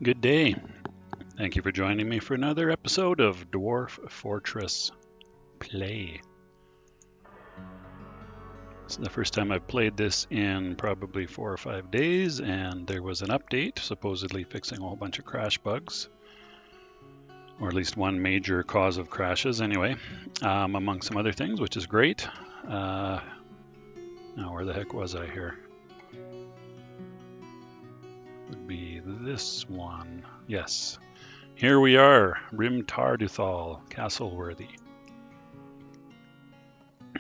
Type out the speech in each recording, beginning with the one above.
Good day. Thank you for joining me for another episode of Dwarf Fortress Play. This is the first time I've played this in probably 4 or 5 days, and there was an update supposedly fixing a whole bunch of crash bugs, or at least one major cause of crashes anyway, among some other things, which is great. Now, where the heck was I here? Would be this one. Yes. Here we are, Rimtarduthal, Castleworthy. I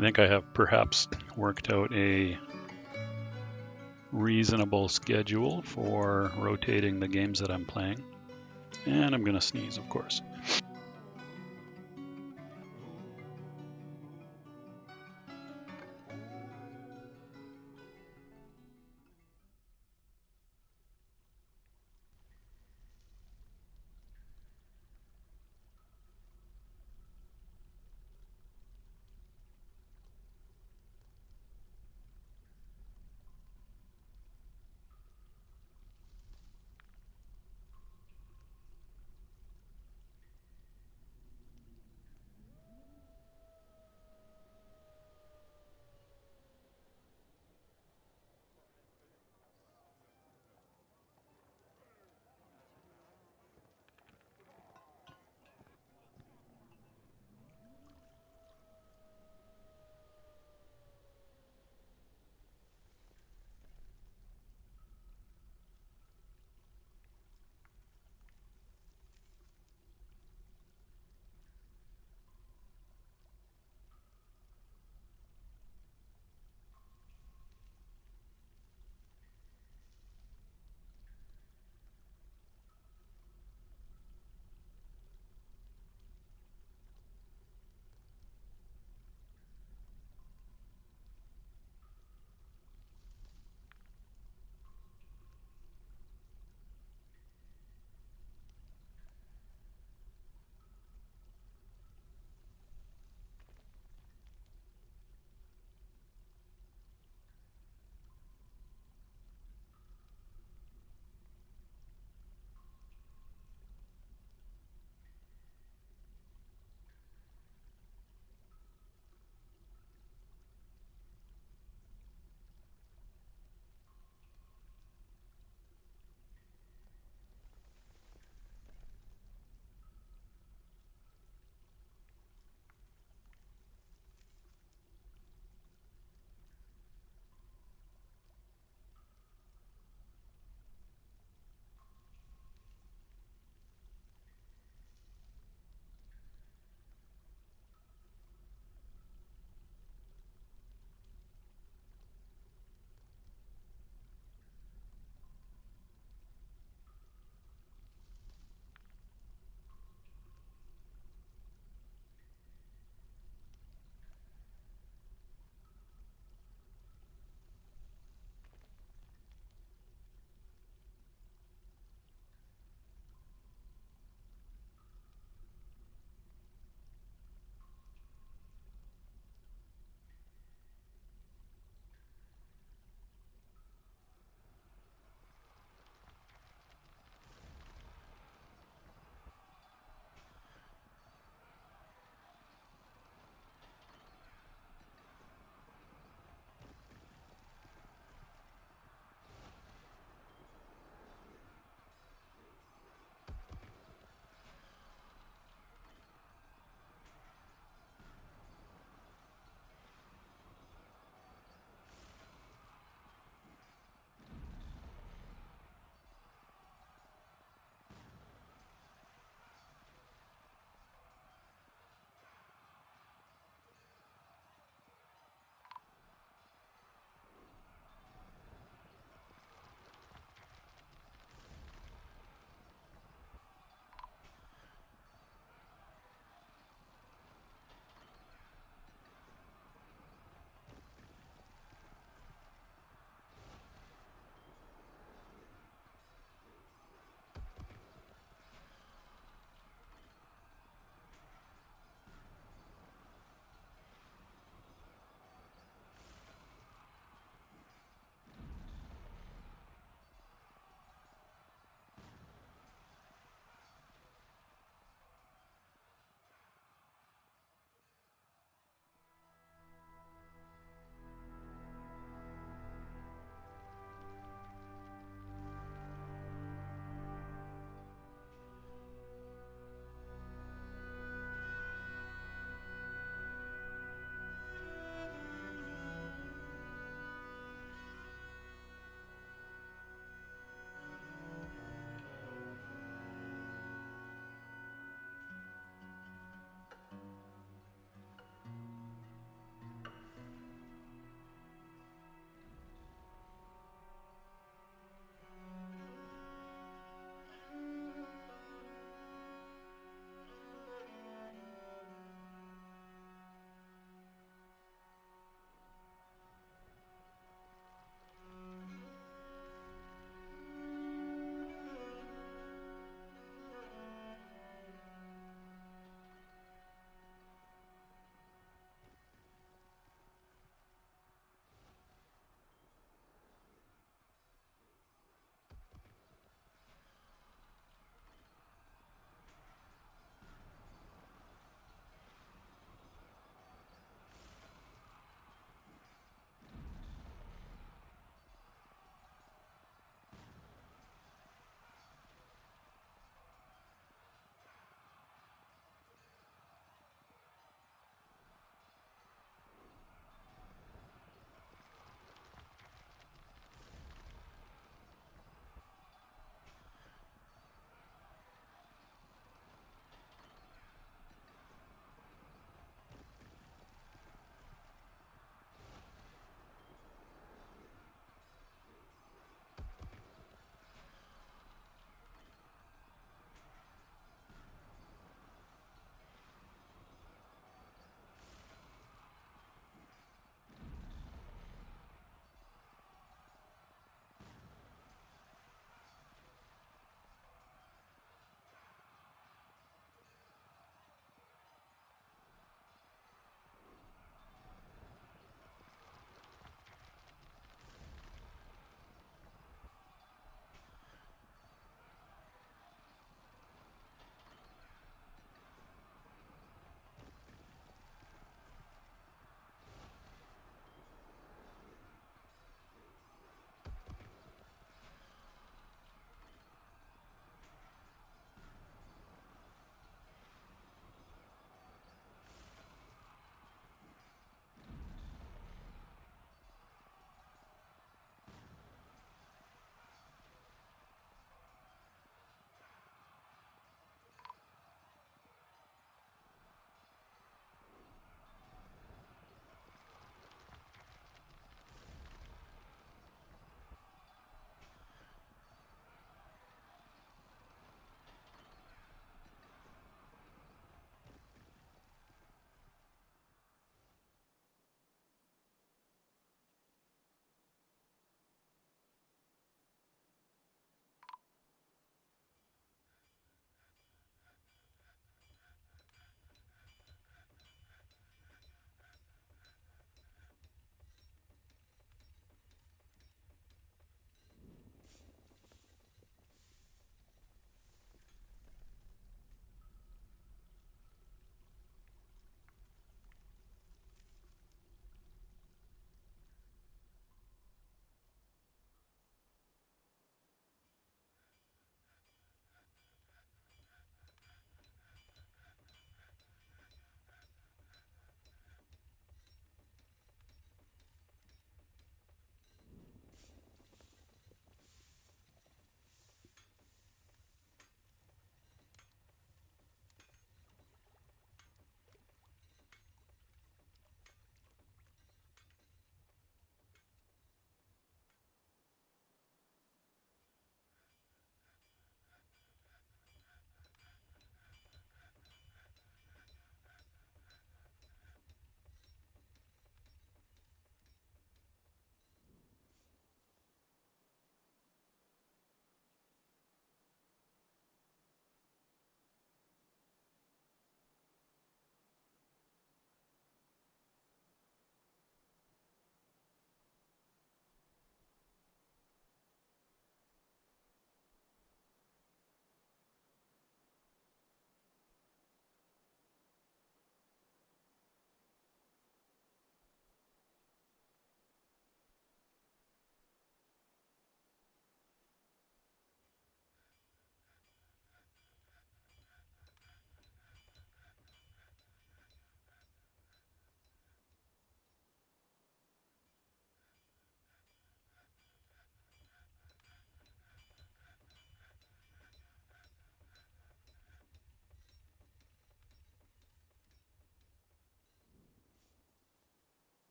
think I have perhaps worked out a reasonable schedule for rotating the games that I'm playing. And I'm going to sneeze, of course.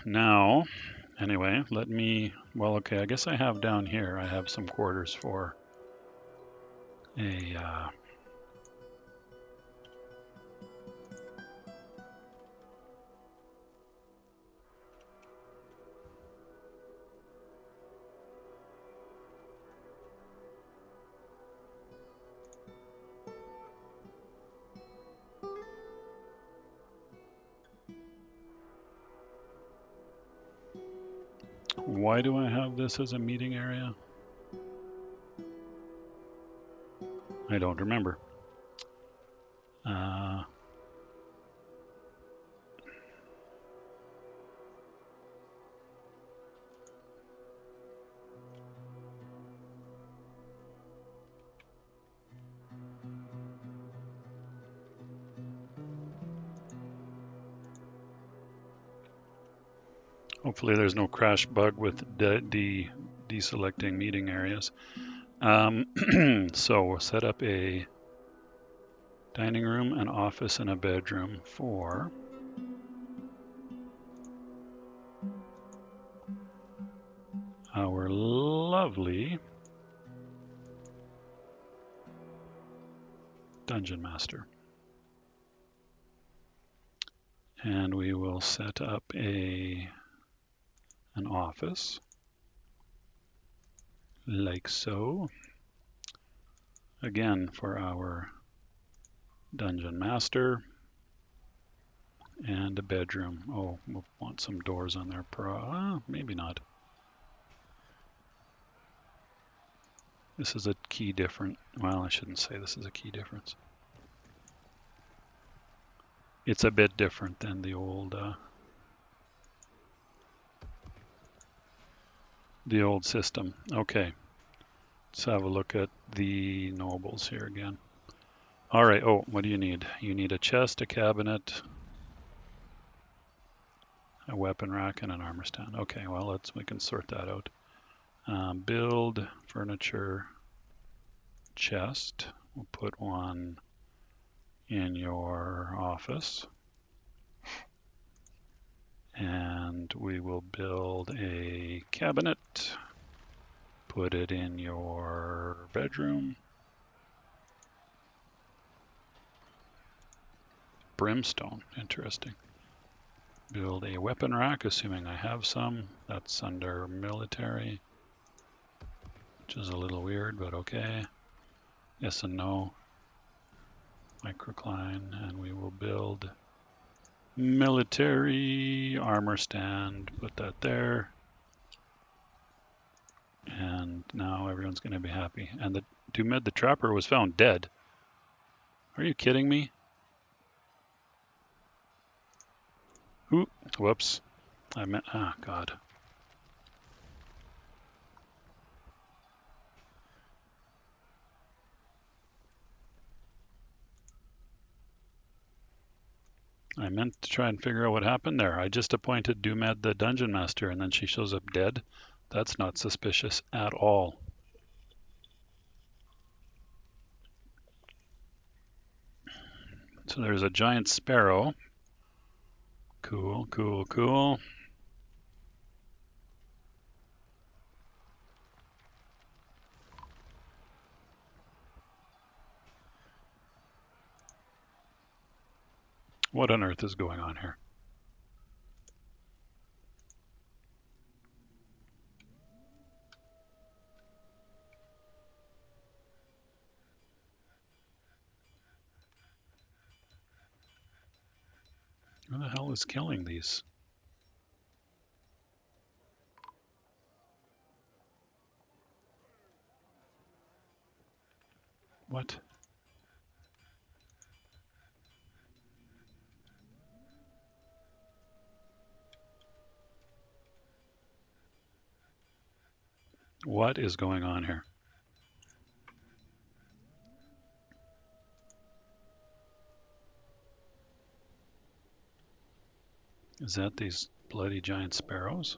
Now, anyway, let me, well, okay, I guess I have down here, I have some quarters for a, why do I have this as a meeting area? I don't remember. Hopefully there's no crash bug with deselecting meeting areas. So we'll set up a dining room, an office, and a bedroom for our lovely dungeon master. And we will set up an office like so. Again, for our dungeon master, and a bedroom. Oh, we'll want some doors on there. Maybe not. This is a key different. Well, I shouldn't say this is a key difference. It's a bit different than the old system. Okay, let's have a look at the nobles here again. All right. Oh, what do you need? You need a chest, a cabinet, a weapon rack, and an armor stand. Okay, well, we can sort that out. Build furniture chest. We'll put one in your office. And we will build a cabinet. Put it in your bedroom. Brimstone, interesting. Build a weapon rack, assuming I have some. That's under military, which is a little weird, but okay. Yes and no. Microcline, and we will build military armor stand. Put that there. And now everyone's going to be happy. And the Dumed the Trapper was found dead. Are you kidding me? Ooh, whoops. God. I meant to try and figure out what happened there. I just appointed Dumed the Dungeon Master, and then she shows up dead. That's not suspicious at all. So there's a giant sparrow. Cool, cool, cool. What on earth is going on here? Who the hell is killing these? What? What is going on here? Is that these bloody giant sparrows?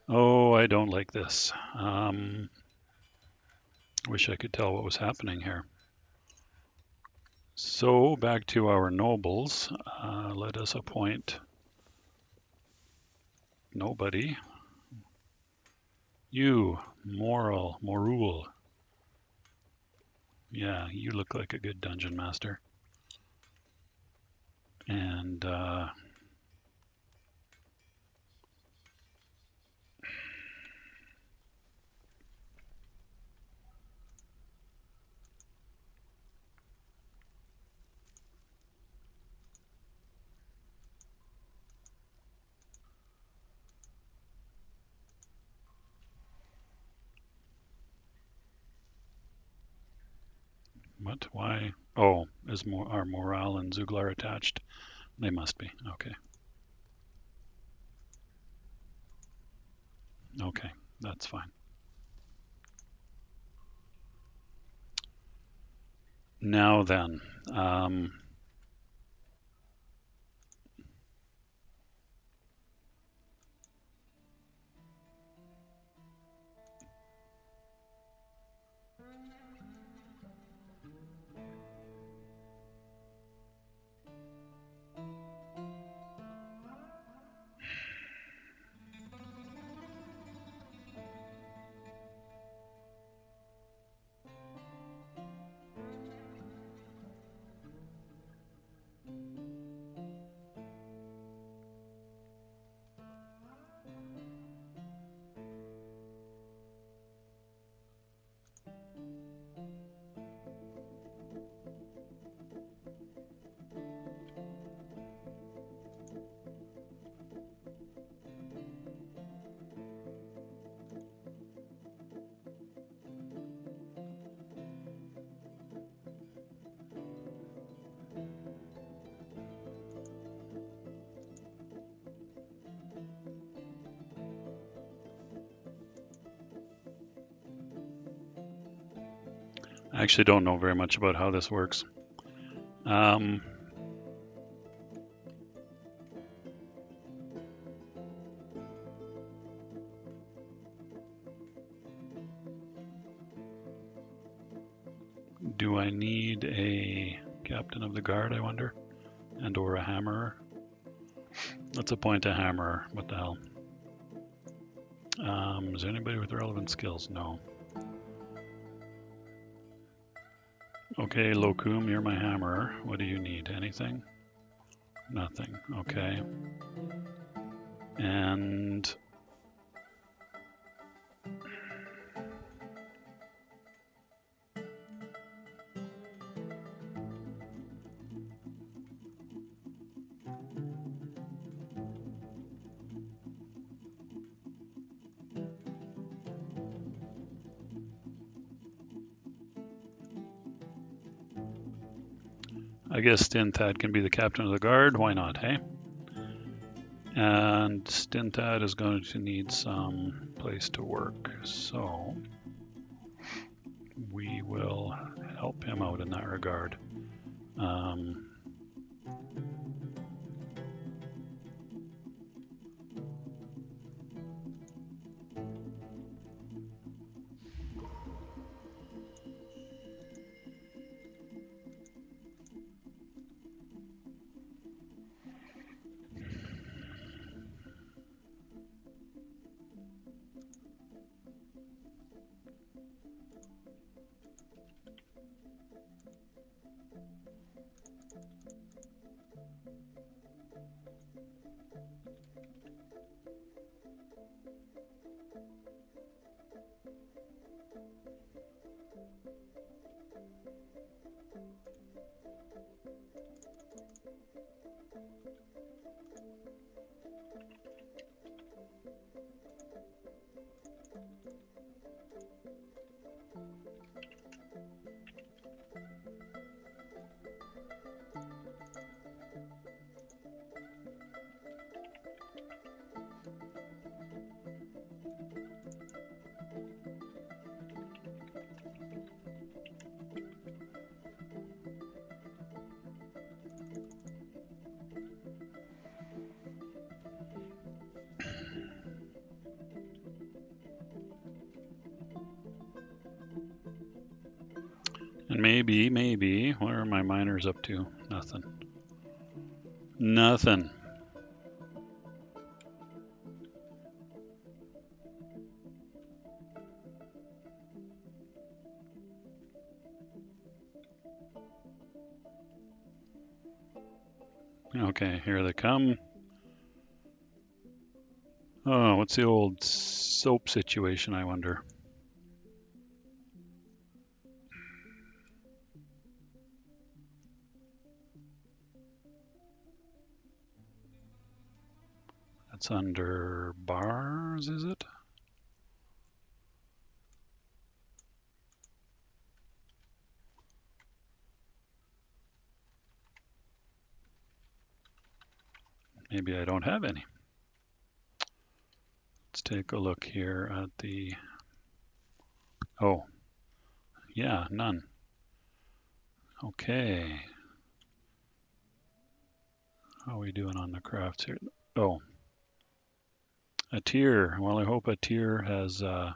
Oh, I don't like this. Wish I could tell what was happening here. So back to our nobles. Let us appoint nobody. You, Morul. Yeah, you look like a good dungeon master. And what? Why? Oh, is our morale and Zuglar attached? They must be. Okay. Okay, that's fine. Now then, I actually don't know very much about how this works. Do I need a captain of the guard, I wonder? And or a hammerer? Let's appoint a hammerer. What the hell? Is there anybody with relevant skills? No. Okay, Locum, you're my hammerer. What do you need? Anything? Nothing. Okay. And I guess Stintad can be the captain of the guard. Why not, hey? And Stintad is going to need some place to work. So we will help him out in that regard. And maybe, where are my miners up to? Nothing. Nothing. Okay, here they come. Oh, what's the old soap situation, I wonder? That's under bars, is it? Maybe I don't have any. Let's take a look here at the... Oh, yeah, none. Okay. How are we doing on the crafts here? Oh, a tier. Well, I hope a tier has... The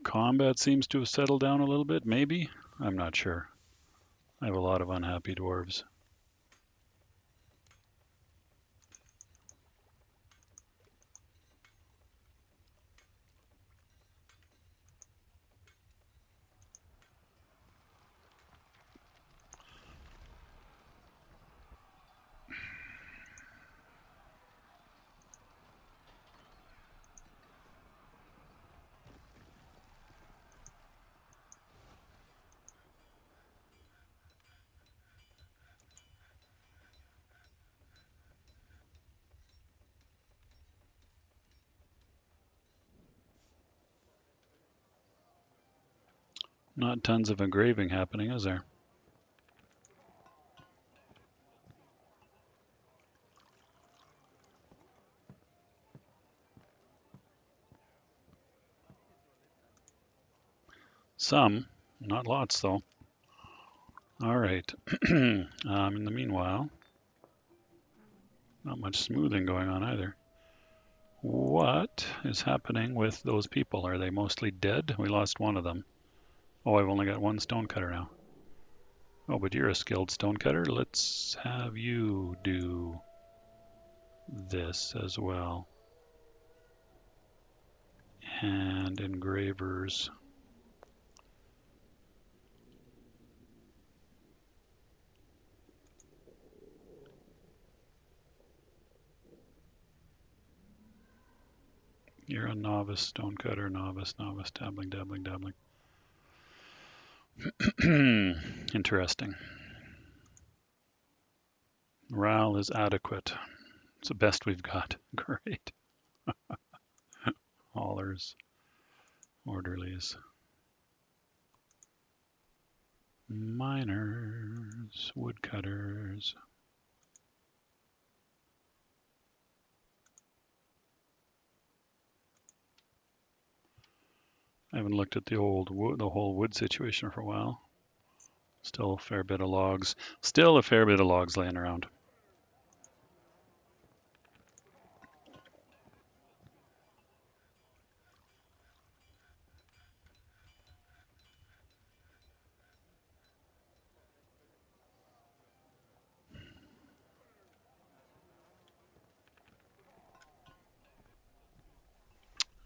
combat seems to have settled down a little bit, maybe? I'm not sure. I have a lot of unhappy dwarves. Not tons of engraving happening, is there? Some, not lots though. All right. In the meanwhile, not much smoothing going on either. What is happening with those people? Are they mostly dead? We lost one of them. Oh, I've only got one stonecutter now. Oh, but you're a skilled stonecutter. Let's have you do this as well. And engravers. You're a novice stonecutter, novice, dabbling. Interesting. Morale is adequate. It's the best we've got. Great. Haulers, orderlies, miners, woodcutters. I haven't looked at the whole wood situation for a while. Still a fair bit of logs. Still a fair bit of logs laying around.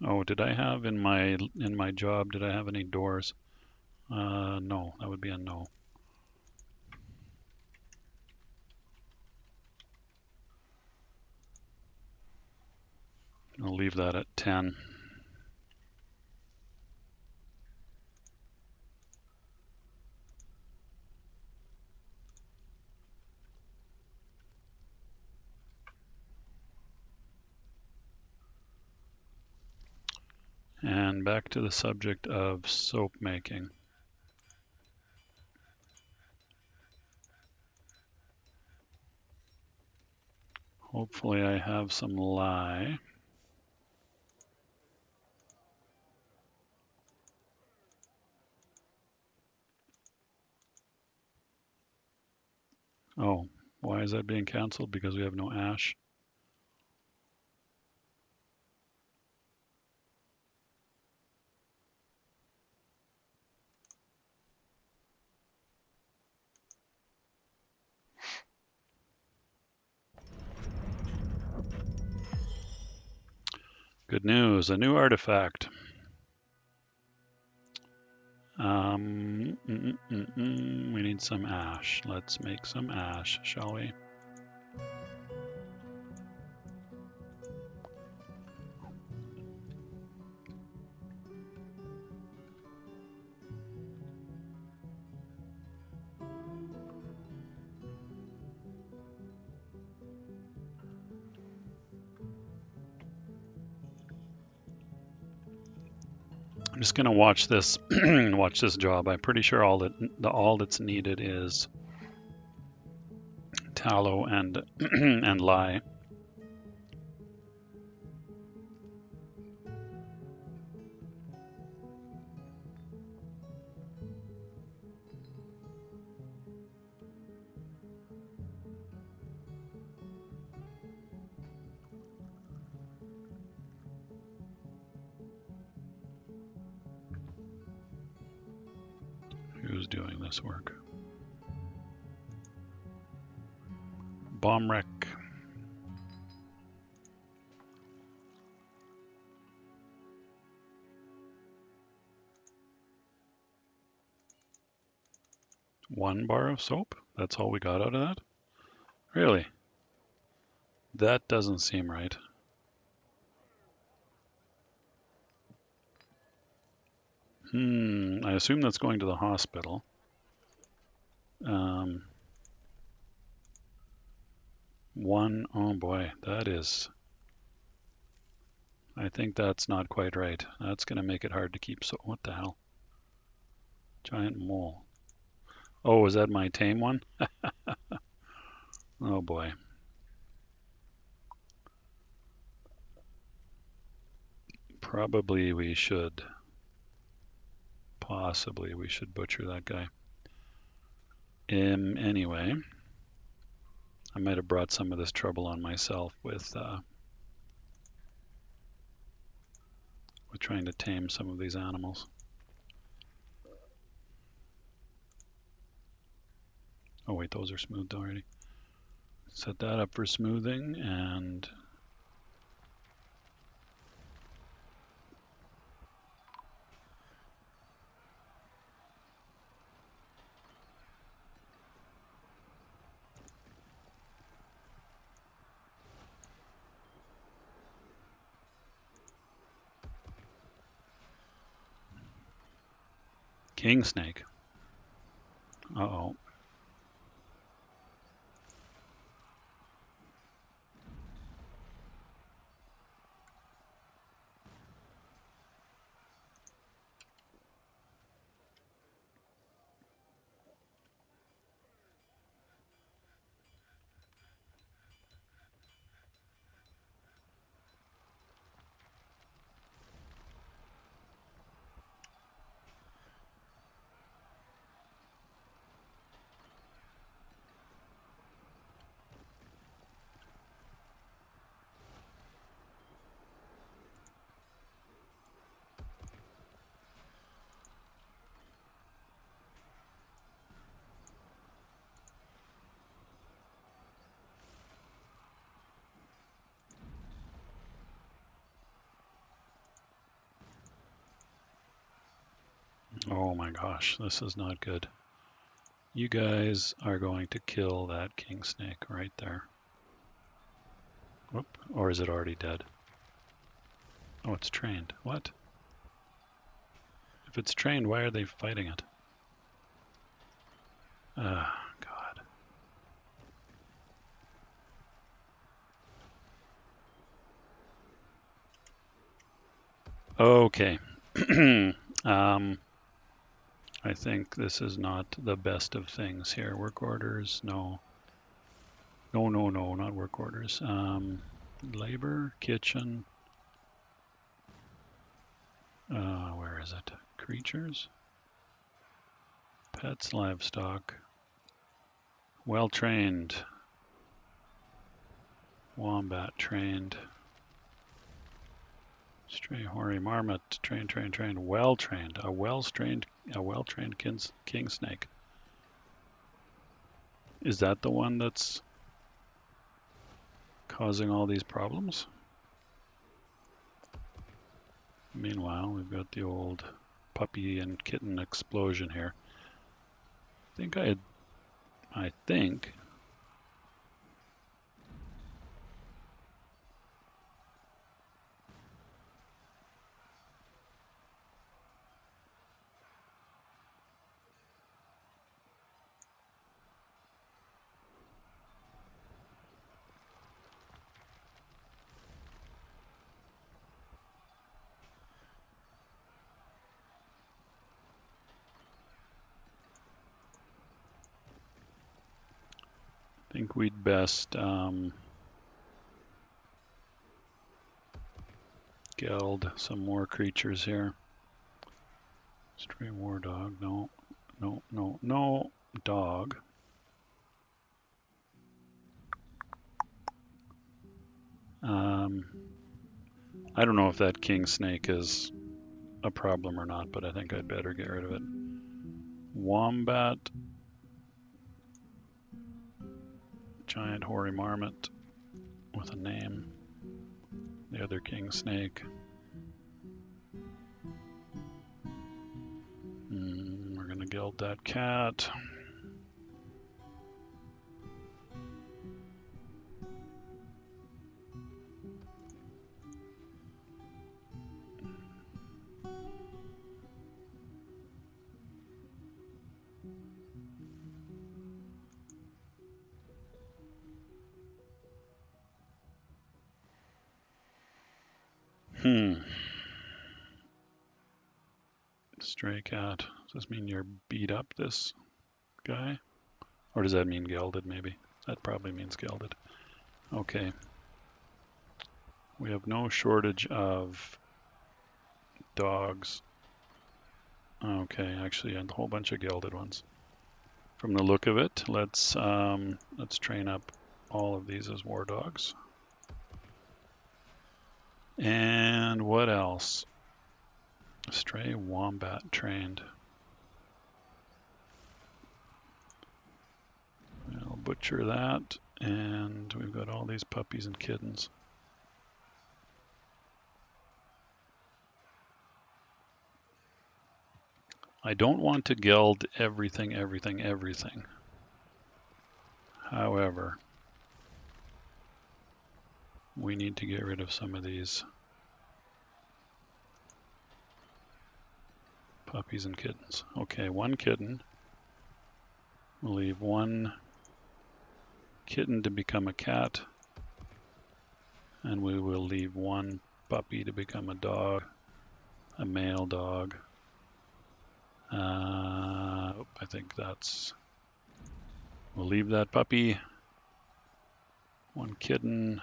Oh, did I have in my job? Did I have any doors? No, that would be a no. I'll leave that at 10. And back to the subject of soap making. Hopefully I have some lye. Oh, why is that being canceled? Because we have no ash. Good news, a new artifact. We need some ash. Let's make some ash, shall we? I'm just gonna watch this watch this job. I'm pretty sure all that's needed is tallow and and lye. Who's doing this work? Bomb wreck. One bar of soap? That's all we got out of that? Really? That doesn't seem right. I assume that's going to the hospital. Oh boy, that is... I think that's not quite right. That's going to make it hard to keep so... What the hell? Giant mole. Oh, is that my tame one? Oh boy. Probably we should... Possibly we should butcher that guy. Anyway, I might have brought some of this trouble on myself with trying to tame some of these animals. Oh wait, those are smoothed already. Set that up for smoothing and king snake. Uh-oh. Oh my gosh, this is not good. You guys are going to kill that king snake right there. Whoop, or is it already dead? Oh, it's trained. What? If it's trained, why are they fighting it? Ah, God. Okay. I think this is not the best of things here. Work orders, no. No, not work orders. Labor, kitchen. Where is it? Creatures? Pets, livestock. Well trained. Wombat trained. Stray hoary marmot, trained, well trained. A well trained king snake. Is that the one that's causing all these problems? Meanwhile, we've got the old puppy and kitten explosion here. I think we'd best geld some more creatures here. Stray war dog, no, no, no, no, dog. I don't know if that king snake is a problem or not, but I think I'd better get rid of it. Wombat, giant hoary marmot with a name. The other king snake. We're gonna geld that cat. Stray cat. Does this mean you're beat up, this guy? Or does that mean gelded, maybe? That probably means gelded. Okay. We have no shortage of dogs. Okay, actually, a whole bunch of gelded ones. From the look of it, let's train up all of these as war dogs. And what else? Stray wombat trained. I'll butcher that, and we've got all these puppies and kittens. I don't want to geld everything. However, we need to get rid of some of these puppies and kittens. Okay, one kitten. We'll leave one kitten to become a cat, and we will leave one puppy to become a dog, a male dog. I think we'll leave that puppy. One kitten,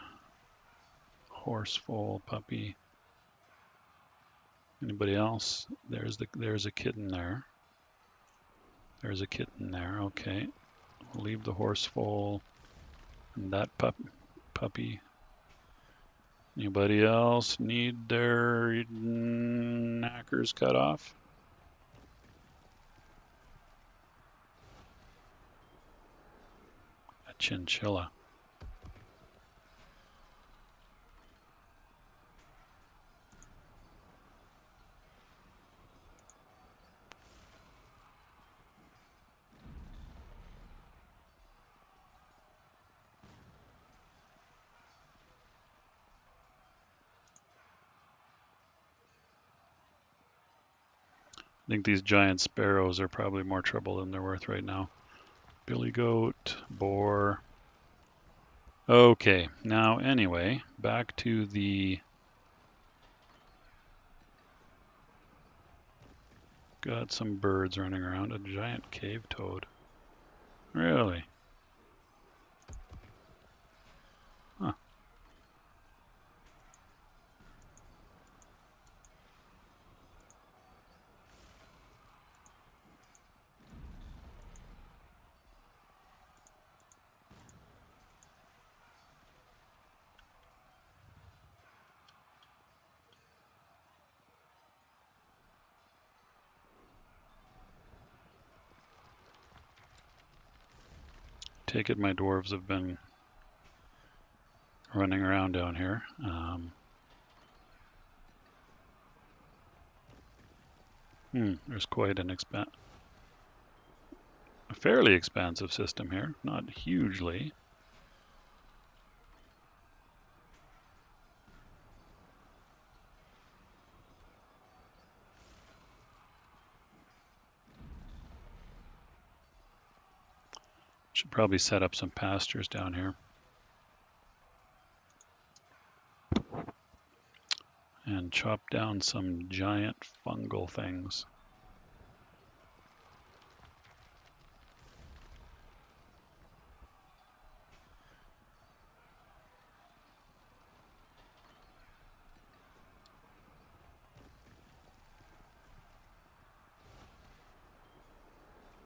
horse foal puppy. Anybody else? There's a kitten there. There's a kitten there. Okay, we'll leave the horse foal and that puppy. Anybody else need their knackers cut off? A chinchilla. I think these giant sparrows are probably more trouble than they're worth right now. Billy goat, boar. Okay, now anyway, back to the... Got some birds running around. A giant cave toad. Really? Huh. Take it my dwarves have been running around down here. There's quite a fairly expansive system here, not hugely. Should probably set up some pastures down here. And chop down some giant fungal things.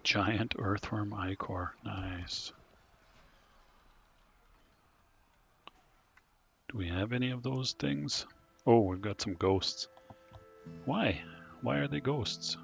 Giant earthworm ichor, nice. Do we have any of those things? Oh, we've got some ghosts. Why? Why are they ghosts?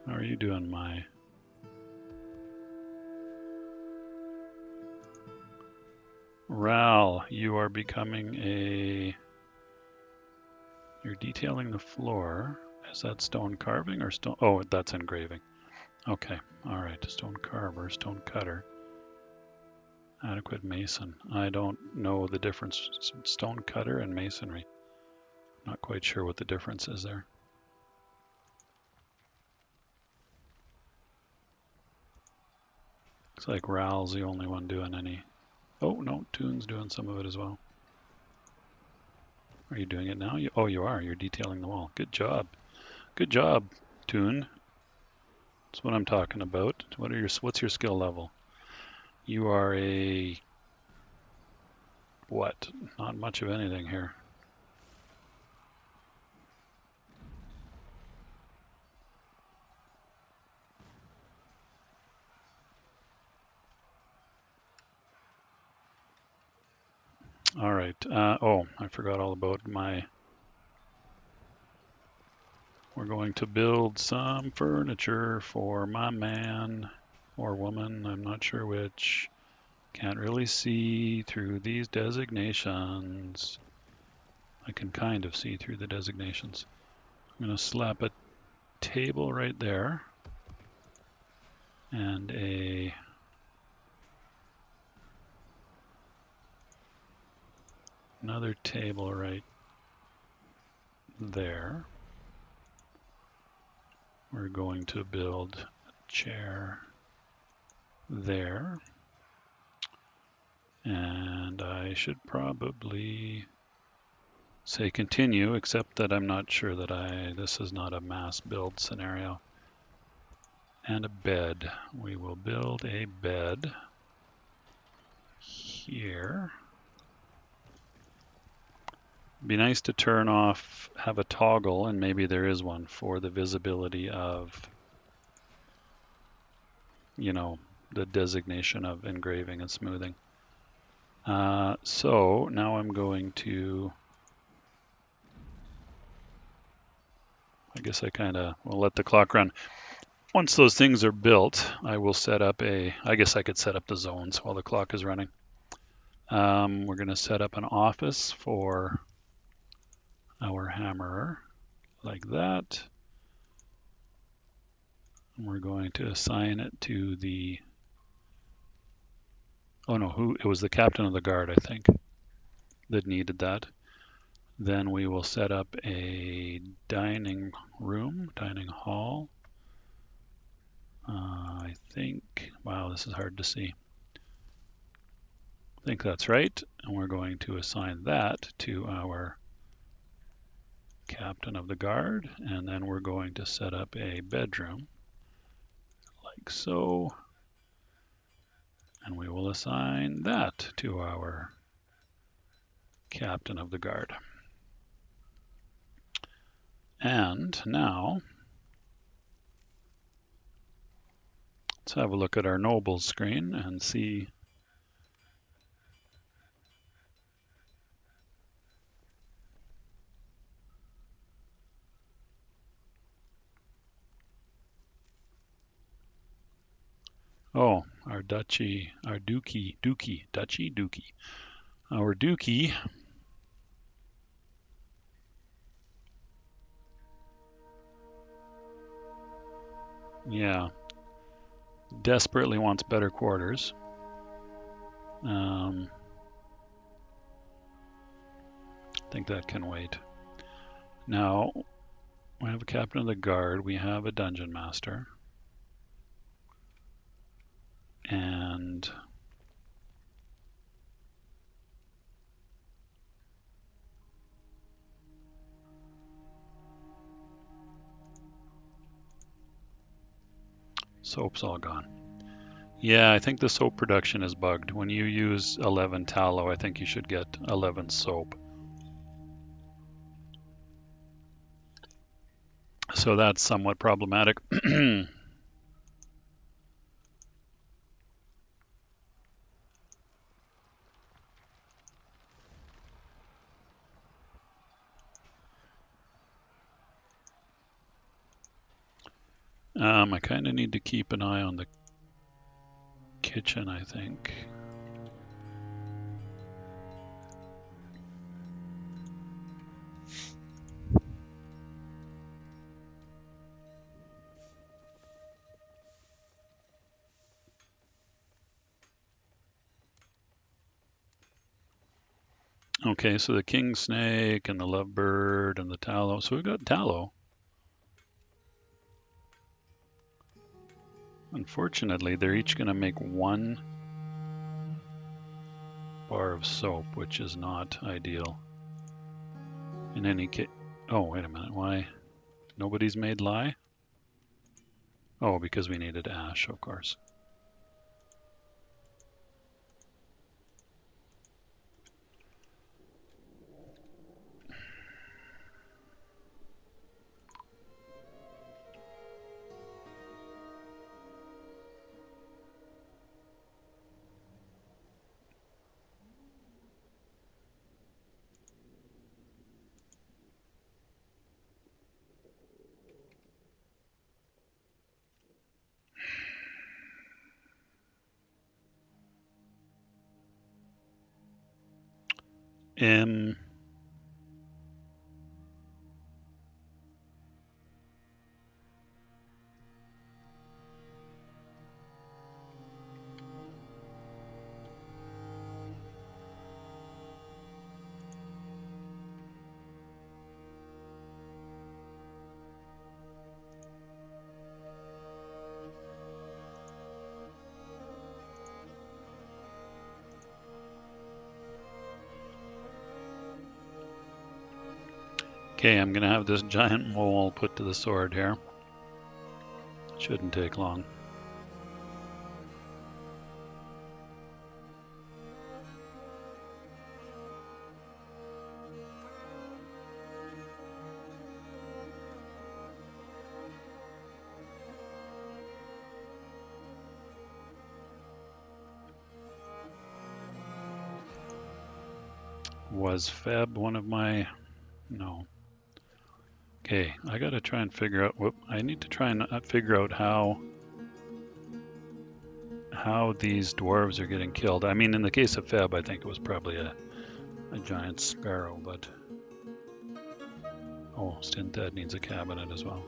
How are you doing, my? Ral, you are becoming a... You're detailing the floor. Is that stone carving or stone? Oh, that's engraving. Okay, all right. Stone carver, stone cutter. Adequate mason. I don't know the difference. Stone cutter and masonry. Not quite sure what the difference is there. Looks like Ral's the only one doing any. Oh, no, Toon's doing some of it as well. Are you doing it now? Oh, you are. You're detailing the wall. Good job. Good job, Toon. That's what I'm talking about. What's your skill level? You are a... what? Not much of anything here. All right. Oh, I forgot all about my... We're going to build some furniture for my man or woman. I'm not sure which. Can't really see through these designations. I can kind of see through the designations. I'm going to slap a table right there and another table right there. We're going to build a chair there. And I should probably say continue, except that I'm not sure that this is not a mass build scenario. And a bed. We will build a bed here. Be nice to turn off, have a toggle, and maybe there is one for the visibility of, you know, the designation of engraving and smoothing. So now I'm going to, I guess I kind of will let the clock run. Once those things are built, I will set up I guess I could set up the zones while the clock is running. We're going to set up an office for our hammerer like that. And we're going to assign it to the, oh no, it was the captain of the guard, I think, that needed that. Then we will set up a dining room, dining hall. I think, wow, this is hard to see. I think that's right. And we're going to assign that to our captain of the guard. And then we're going to set up a bedroom like so. And we will assign that to our captain of the guard. And now Let's have a look at our nobles screen and see. Oh, our duchy, our duchy, our duchy. Yeah, desperately wants better quarters. I think that can wait. Now, we have a captain of the guard, we have a dungeon master. And soap's all gone. Yeah, I think the soap production is bugged. When you use 11 tallow, I think you should get 11 soap. So that's somewhat problematic. I kind of need to keep an eye on the kitchen, I think. Okay, so the king snake and the lovebird and the tallow. So we've got tallow. Unfortunately, they're each going to make 1 bar of soap, which is not ideal. In any case, oh, wait a minute, why? Nobody's made lye? Oh, because we needed ash, of course. Okay, I'm going to have this giant mole put to the sword here. Shouldn't take long. Was Feb one of my... No. Okay, I gotta try and figure out... I need to try and figure out how these dwarves are getting killed. I mean, in the case of Feb, I think it was probably a giant sparrow, but... Oh, Stintad needs a cabinet as well.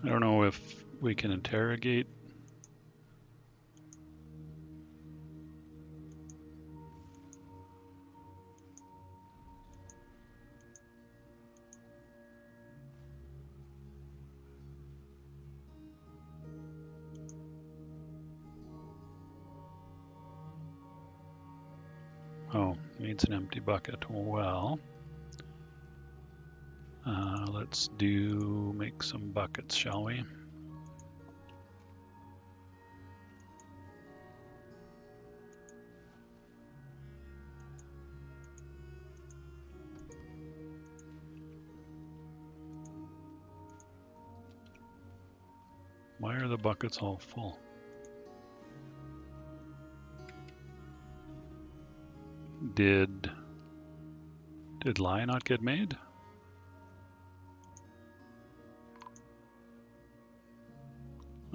I don't know if we can interrogate. Oh, needs an empty bucket. Well, let's make some buckets, shall we? Why are the buckets all full? Did lye not get made?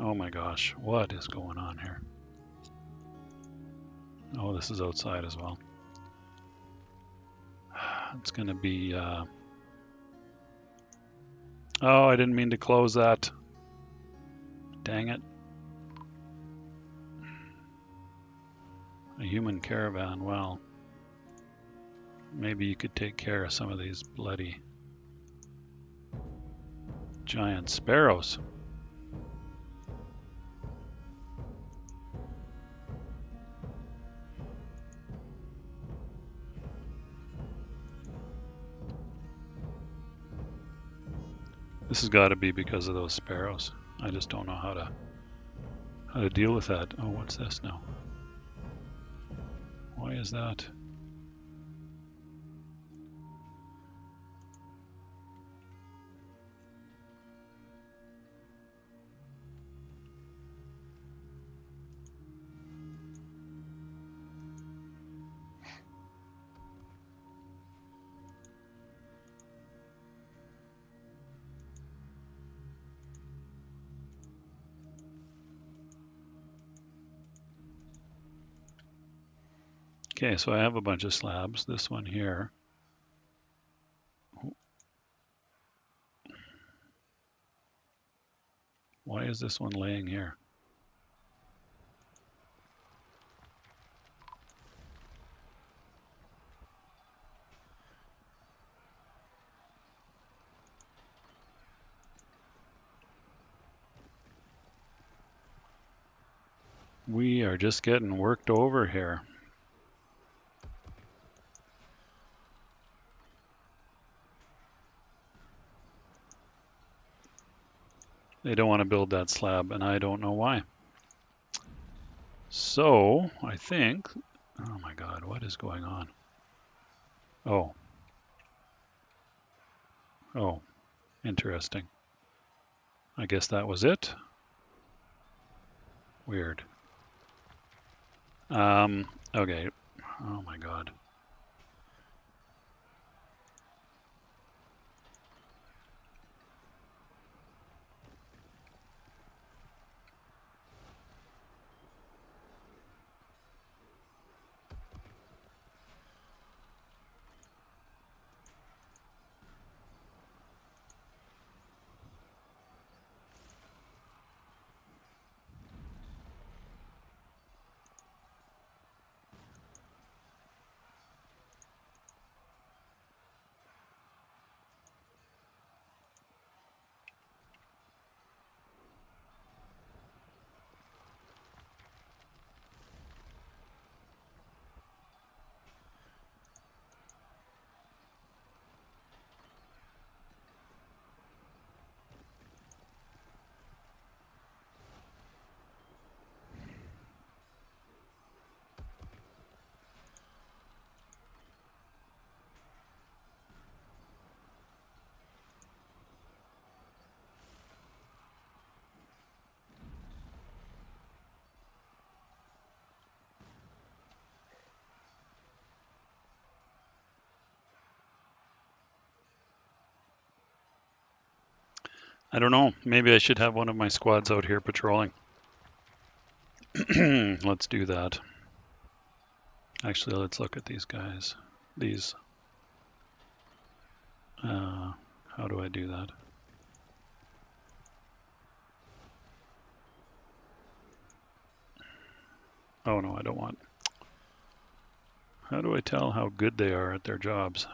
Oh my gosh, what is going on here? Oh, this is outside as well. It's gonna be, oh, I didn't mean to close that. Dang it. A human caravan, well, maybe you could take care of some of these bloody giant sparrows. This has got to be because of those sparrows. I just don't know how to deal with that. Oh, what's this now? Why is that? Okay, so I have a bunch of slabs. This one here. Why is this one laying here? We are just getting worked over here. They don't want to build that slab, and I don't know why. So, I think... Oh my god, what is going on? Oh. Oh, interesting. I guess that was it. Weird. Okay. Oh my god. I don't know. Maybe I should have one of my squads out here patrolling. Let's do that. Actually, let's look at these guys. These. How do I do that? Oh no, I don't want. How do I tell how good they are at their jobs?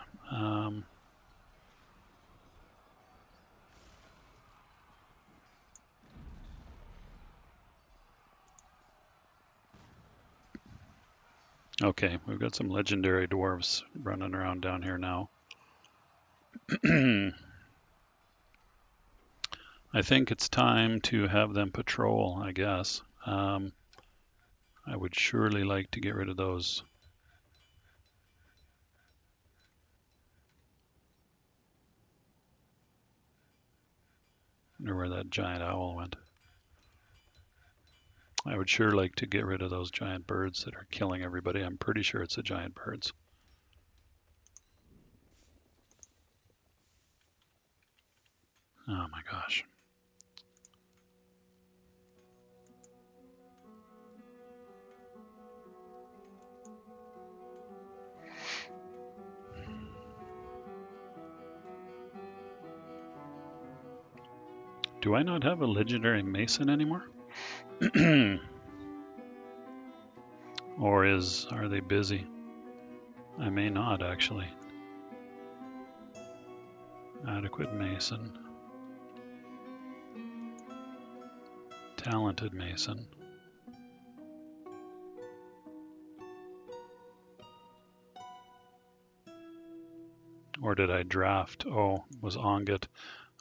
Okay, we've got some legendary dwarves running around down here now. I think it's time to have them patrol, I guess. I would surely like to get rid of those. I wonder where that giant owl went. I would sure like to get rid of those giant birds that are killing everybody. I'm pretty sure it's the giant birds. Oh my gosh. Do I not have a legendary mason anymore? Or are they busy? I may not actually. Adequate mason. Talented mason. Or did I draft? Oh, was Onget.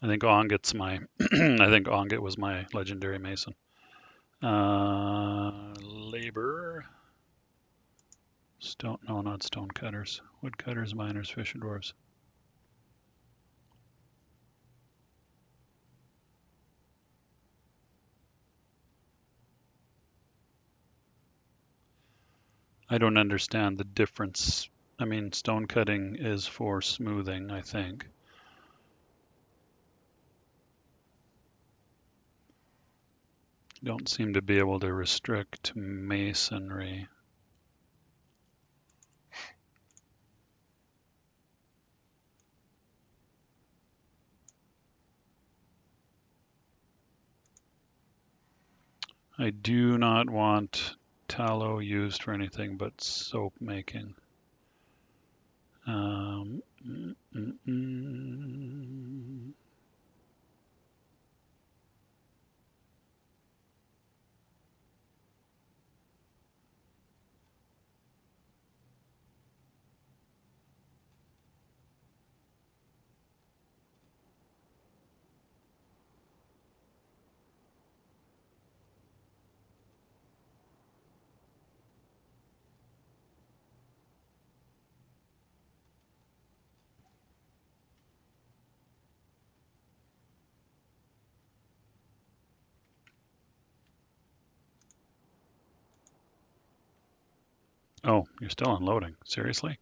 I think Onget's my I think Onget was my legendary mason. Labor. Stone, no, not stone cutters. Wood cutters, miners, fisher dwarves. I don't understand the difference. I mean, stone cutting is for smoothing, I think. Don't seem to be able to restrict masonry. I do not want tallow used for anything but soap making. Mm, mm, mm. Oh, you're still unloading. Seriously?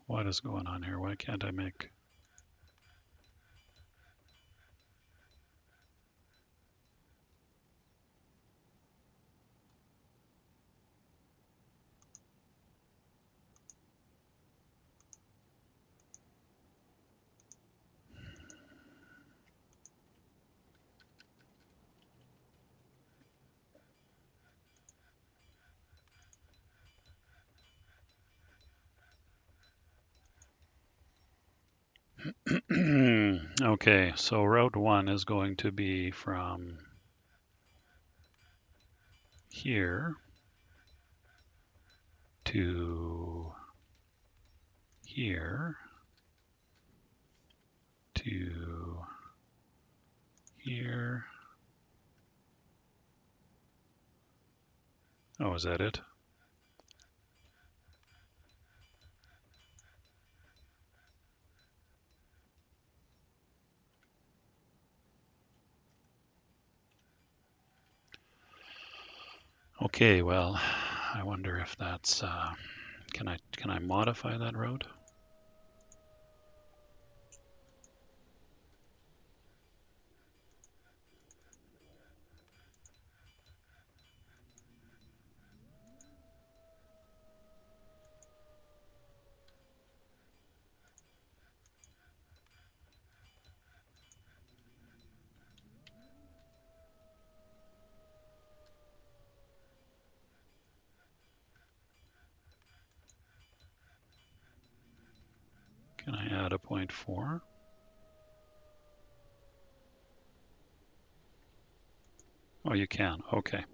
What is going on here? Why can't I make... Okay, so route 1 is going to be from here to here to here. Oh, is that it? Okay, well, I wonder if that's can I modify that road? Can I add a 0.4? Oh, you can. Okay.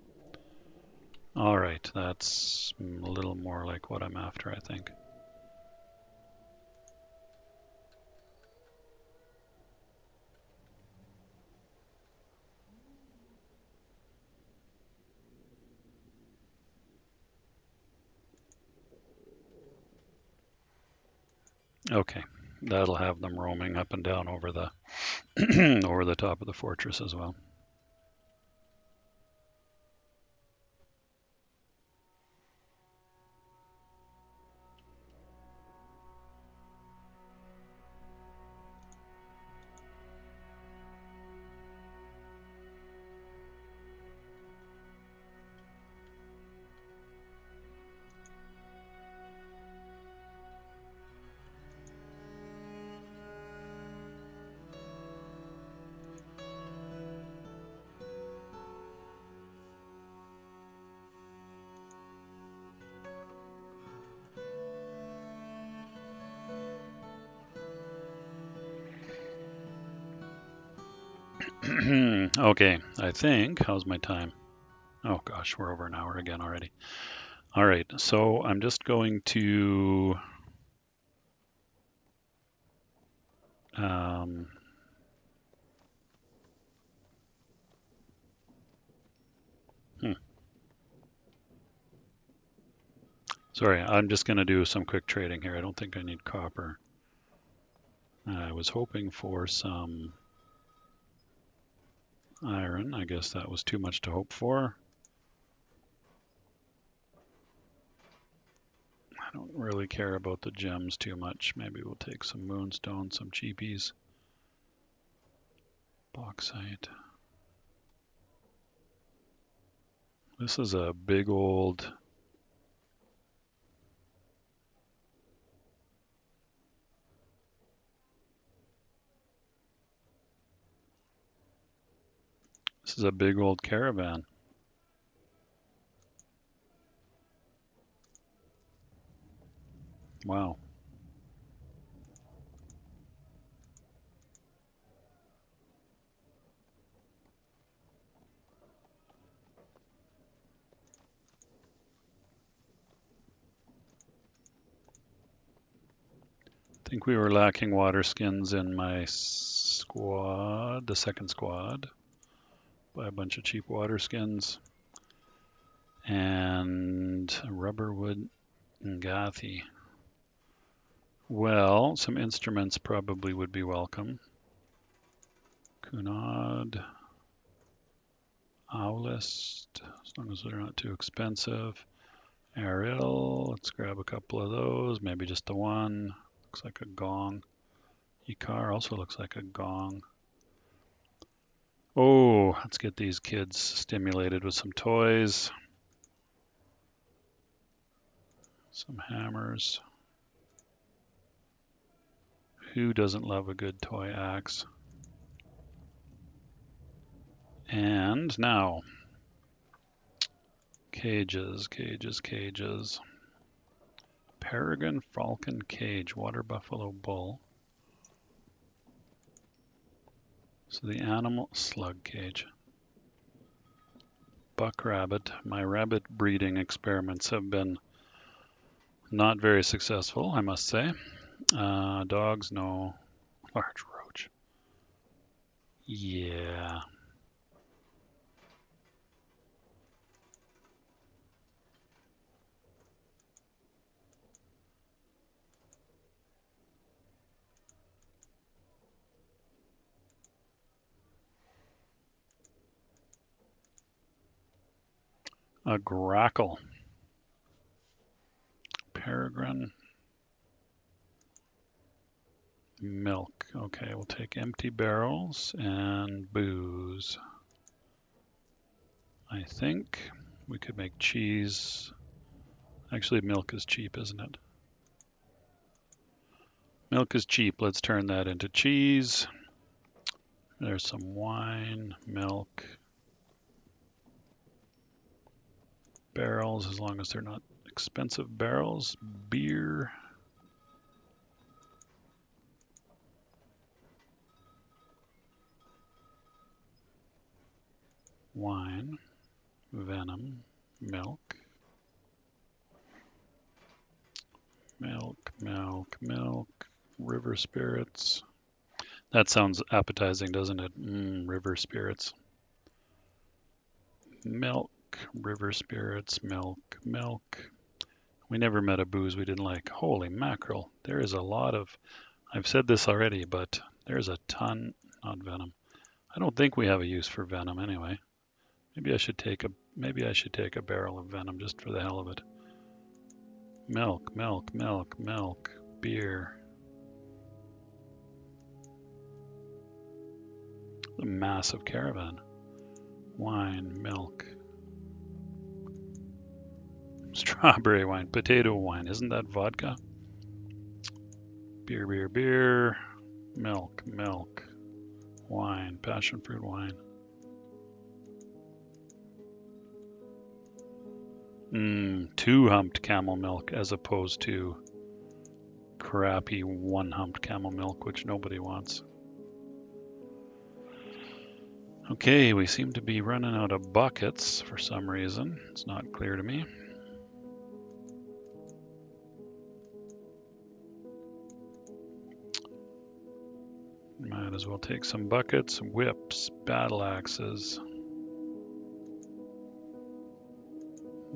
All right. That's a little more like what I'm after, I think. Okay. That'll have them roaming up and down over the over the top of the fortress as well. Okay, I think, how's my time? Oh gosh, we're over an hour again already. All right, so I'm just going to sorry, I'm just going to do some quick trading here. I don't think I need copper. I was hoping for some iron. I guess that was too much to hope for. I don't really care about the gems too much. Maybe we'll take some moonstone, some cheapies. Bauxite. This is a big old... This is a big old caravan. Wow. I think we were lacking water skins in my squad, the second squad. Buy a bunch of cheap water skins. And rubberwood and Gathi. Well, some instruments probably would be welcome. Kunad, Owlist, as long as they're not too expensive. Ariel, let's grab a couple of those, maybe just the one. Looks like a gong. Ikar also looks like a gong. Oh, let's get these kids stimulated with some toys. Some hammers. Who doesn't love a good toy axe? And now, cages, cages, cages. Peregrine falcon cage, water buffalo bull. So the animal slug cage. Buck rabbit. My rabbit breeding experiments have been not very successful, I must say. Dogs, no. Large roach. Yeah. A grackle. Peregrine. Milk. Okay, we'll take empty barrels and booze. I think we could make cheese. Actually, milk is cheap, isn't it? Milk is cheap. Let's turn that into cheese. There's some wine, milk, barrels, as long as they're not expensive barrels. Beer. wine, venom, milk, milk, milk, milk, river spirits. That sounds appetizing, doesn't it? River spirits. Milk, river spirits, milk, milk. We never met a booze we didn't like. Holy mackerel. There is a lot of, I've said this already, but there's a ton, not venom. I don't think we have a use for venom anyway. Maybe I should take a barrel of venom just for the hell of it. Milk, milk, milk, milk, beer. A massive caravan. Wine, milk. Strawberry wine, potato wine. Isn't that vodka? Beer, beer, beer. Milk, milk. Wine, passion fruit wine. Two-humped camel milk as opposed to crappy one-humped camel milk, which nobody wants. Okay, we seem to be running out of buckets for some reason. It's not clear to me. Might as well take some buckets, whips, battle axes,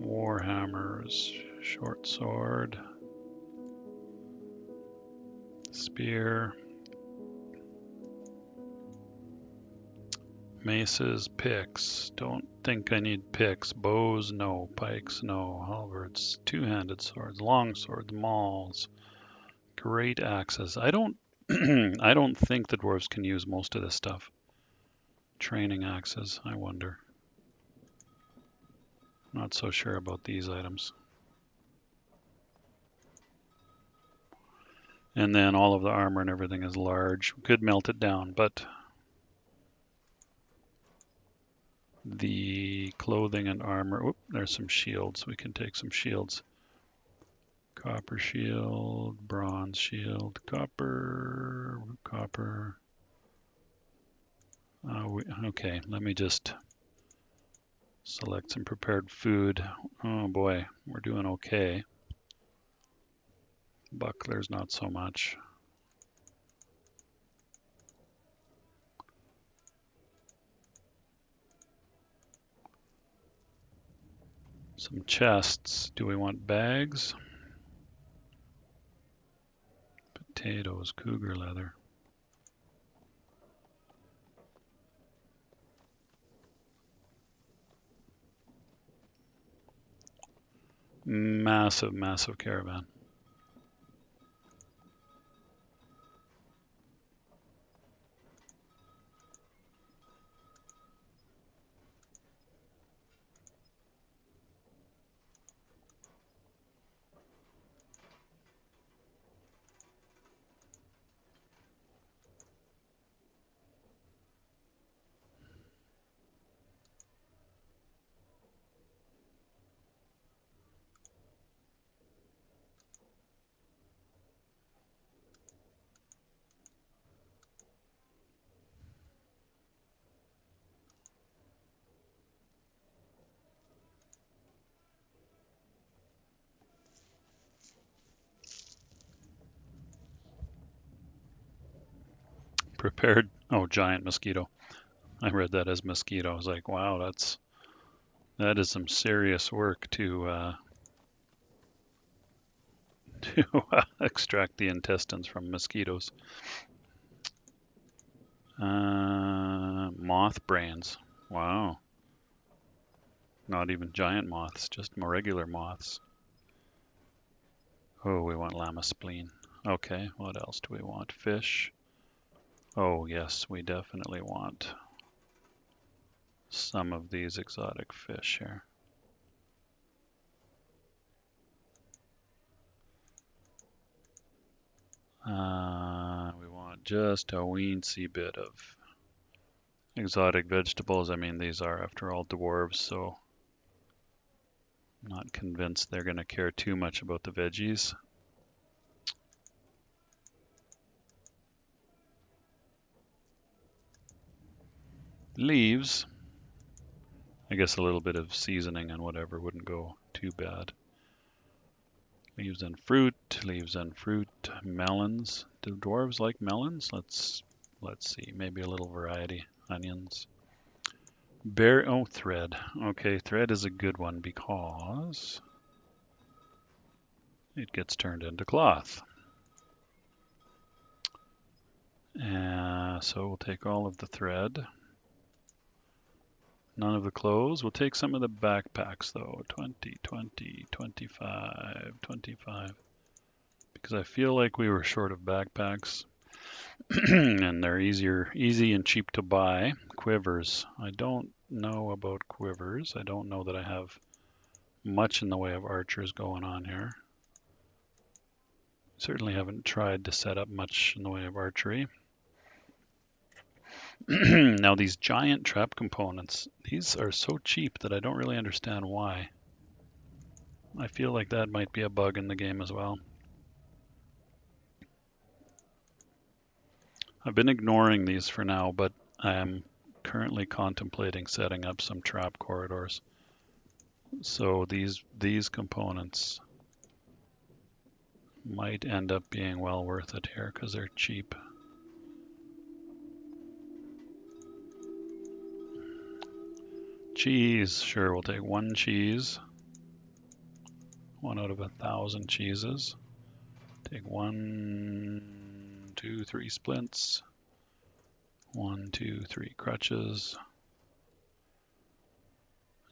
warhammers, short sword, spear, maces, picks. Don't think I need picks. Bows, no. Pikes, no. Halberds, two-handed swords, long swords, mauls, great axes. I don't I don't think the dwarves can use most of this stuff. Training axes, I wonder. Not so sure about these items. And then all of the armor and everything is large. We could melt it down, but the clothing and armor, oop, there's some shields. We can take some shields. Copper shield, bronze shield, copper, copper. Okay, let me just select some prepared food. Oh boy, we're doing okay. Bucklers, not so much. Some chests. Do we want bags? Potatoes, cougar leather. Massive, massive caravan. Prepared. Oh, giant mosquito. I read that as mosquito. I was like, wow, that is some serious work to extract the intestines from mosquitoes. Moth brains. Wow. Not even giant moths, just more regular moths. Oh, we want llama spleen. Okay, what else do we want? Fish. Oh, yes, we definitely want some of these exotic fish here. We want just a weensy bit of exotic vegetables. I mean, these are, after all, dwarves, so I'm not convinced they're going to care too much about the veggies. Leaves. I guess a little bit of seasoning and whatever wouldn't go too bad. Leaves and fruit, melons. Do dwarves like melons? Let's see, maybe a little variety. Onions. Thread. Okay, thread is a good one because it gets turned into cloth. So we'll take all of the thread. None of the clothes. We'll take some of the backpacks though. 20, 20, 25, 25. Because I feel like we were short of backpacks. And they're easy and cheap to buy. Quivers. I don't know about quivers. I don't know that I have much in the way of archers going on here. Certainly haven't tried to set up much in the way of archery. Now these giant trap components, these are so cheap that I don't really understand why. I feel like that might be a bug in the game as well. I've been ignoring these for now, but I am currently contemplating setting up some trap corridors. So these components might end up being well worth it here because they're cheap. Cheese, sure, we'll take 1 cheese. 1 out of 1,000 cheeses. Take 1, 2, 3 splints. 1, 2, 3 crutches.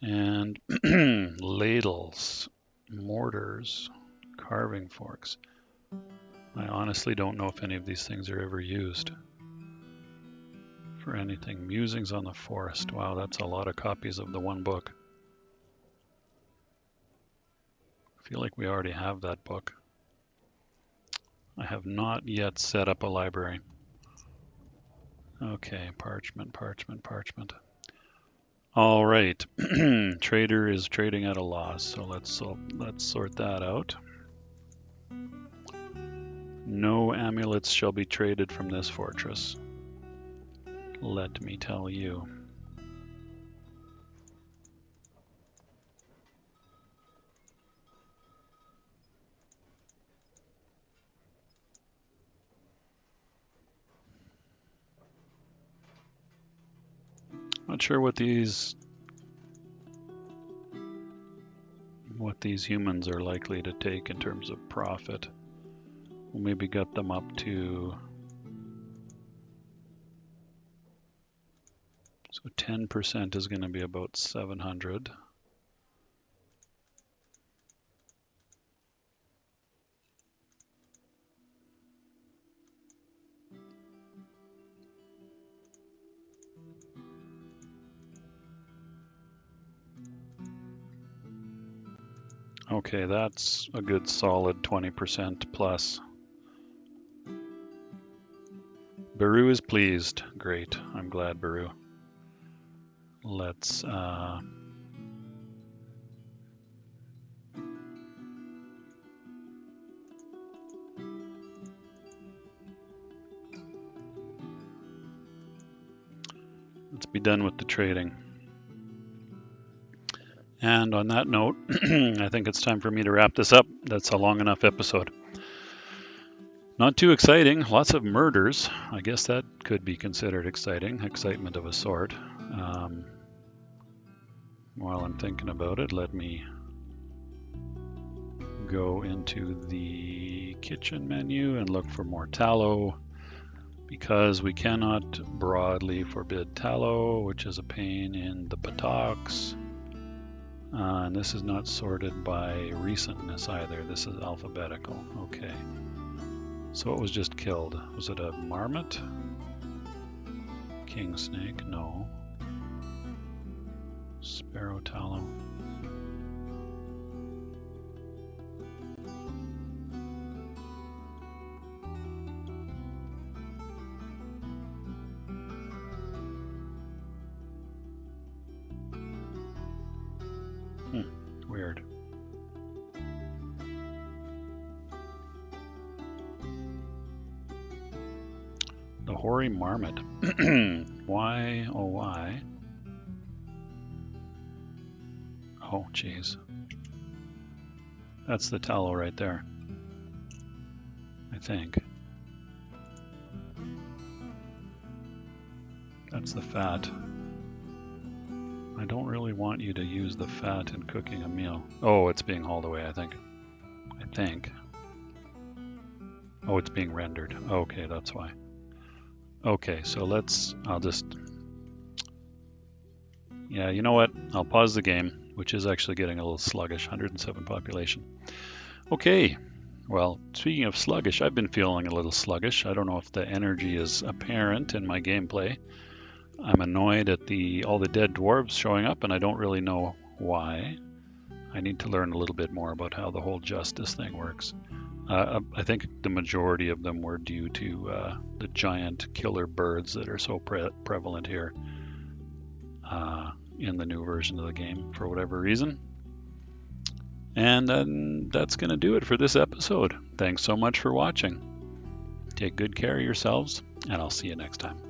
And ladles, mortars, carving forks. I honestly don't know if any of these things are ever used for anything. Musings on the Forest. Wow, that's a lot of copies of the one book. I feel like we already have that book. I have not yet set up a library. Okay, parchment. All right, trader is trading at a loss, so let's sort that out. No amulets shall be traded from this fortress. Let me tell you. Not sure what these humans are likely to take in terms of profit. We'll maybe get them up to, so 10% is going to be about 700. Okay, that's a good solid 20% plus. Baru is pleased. Great. I'm glad, Baru. Let's be done with the trading. And on that note, I think it's time for me to wrap this up. That's a long enough episode. Not too exciting, lots of murders. I guess that could be considered exciting, excitement of a sort. While I'm thinking about it, let me go into the kitchen menu and look for more tallow, because we cannot broadly forbid tallow, which is a pain in the buttocks. And this is not sorted by recentness either. This is alphabetical. Okay. So what was just killed? Was it a marmot? King snake? No. Sparrow tallow. Weird. The hoary marmot. Why, oh why? Oh, jeez. That's the tallow right there, I think. That's the fat. I don't really want you to use the fat in cooking a meal. Oh, it's being hauled away, I think. Oh, it's being rendered. Okay, that's why. Okay, so yeah, you know what? I'll pause the game, which is actually getting a little sluggish. 107 population. Okay, well, speaking of sluggish, I've been feeling a little sluggish. I don't know if the energy is apparent in my gameplay. I'm annoyed at all the dead dwarves showing up, and I don't really know why. I need to learn a little bit more about how the whole justice thing works. I think the majority of them were due to the giant killer birds that are so prevalent here in the new version of the game for whatever reason. And then that's going to do it for this episode. Thanks so much for watching. Take good care of yourselves, and I'll see you next time.